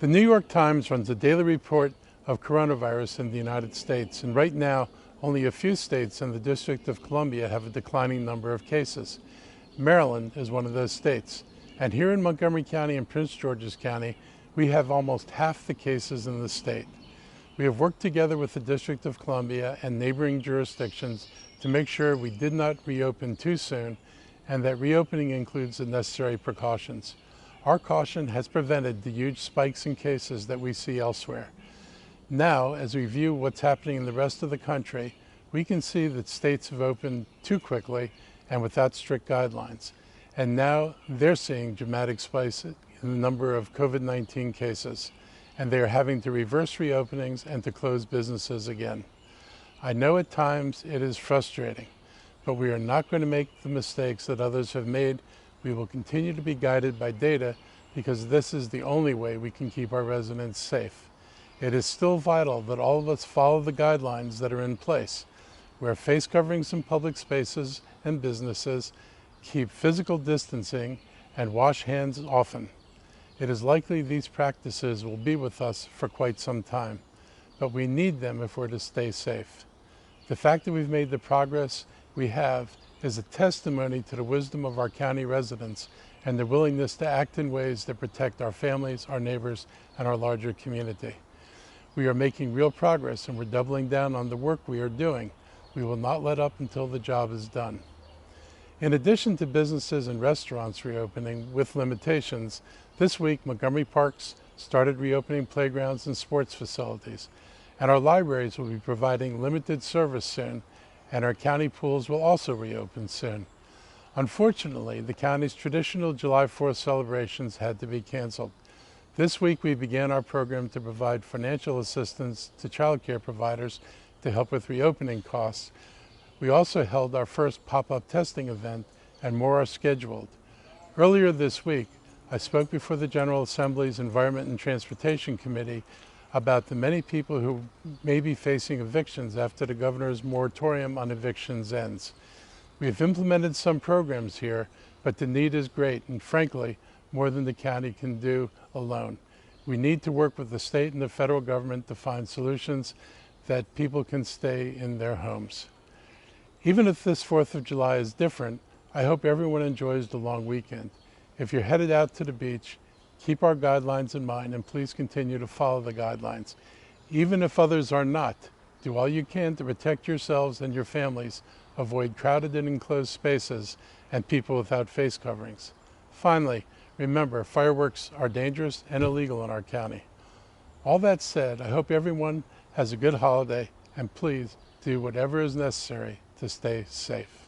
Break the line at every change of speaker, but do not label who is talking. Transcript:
The New York Times runs a daily report of coronavirus in the United States, and right now only a few states and the District of Columbia have a declining number of cases. Maryland is one of those states, and here in Montgomery County and Prince George's County, we have almost half the cases in the state. We have worked together with the District of Columbia and neighboring jurisdictions to make sure we did not reopen too soon and that reopening includes the necessary precautions. Our caution has prevented the huge spikes in cases that we see elsewhere. Now, as we view what's happening in the rest of the country, we can see that states have opened too quickly and without strict guidelines. And now they're seeing dramatic spikes in the number of COVID-19 cases, and they are having to reverse reopenings and to close businesses again. I know at times it is frustrating, but we are not going to make the mistakes that others have made. We will continue to be guided by data because this is the only way we can keep our residents safe. It is still vital that all of us follow the guidelines that are in place. Wear face coverings in public spaces and businesses, keep physical distancing, and wash hands often. It is likely these practices will be with us for quite some time, but we need them if we're to stay safe. The fact that we've made the progress we have is a testimony to the wisdom of our county residents and their willingness to act in ways that protect our families, our neighbors, and our larger community. We are making real progress and we're doubling down on the work we are doing. We will not let up until the job is done. In addition to businesses and restaurants reopening with limitations, this week Montgomery Parks started reopening playgrounds and sports facilities, and our libraries will be providing limited service soon, and our county pools will also reopen soon. Unfortunately, the county's traditional July 4th celebrations had to be canceled. This week we began our program to provide financial assistance to child care providers to help with reopening costs. We also held our first pop-up testing event, and more are scheduled. Earlier this week, I spoke before the General Assembly's Environment and Transportation Committee about the many people who may be facing evictions after the governor's moratorium on evictions ends. We have implemented some programs here, but the need is great and frankly, more than the county can do alone. We need to work with the state and the federal government to find solutions that people can stay in their homes. Even if this 4th of July is different, I hope everyone enjoys the long weekend. If you're headed out to the beach, keep our guidelines in mind and please continue to follow the guidelines. Even if others are not, do all you can to protect yourselves and your families. Avoid crowded and enclosed spaces and people without face coverings. Finally, remember, fireworks are dangerous and illegal in our county. All that said, I hope everyone has a good holiday and please do whatever is necessary to stay safe.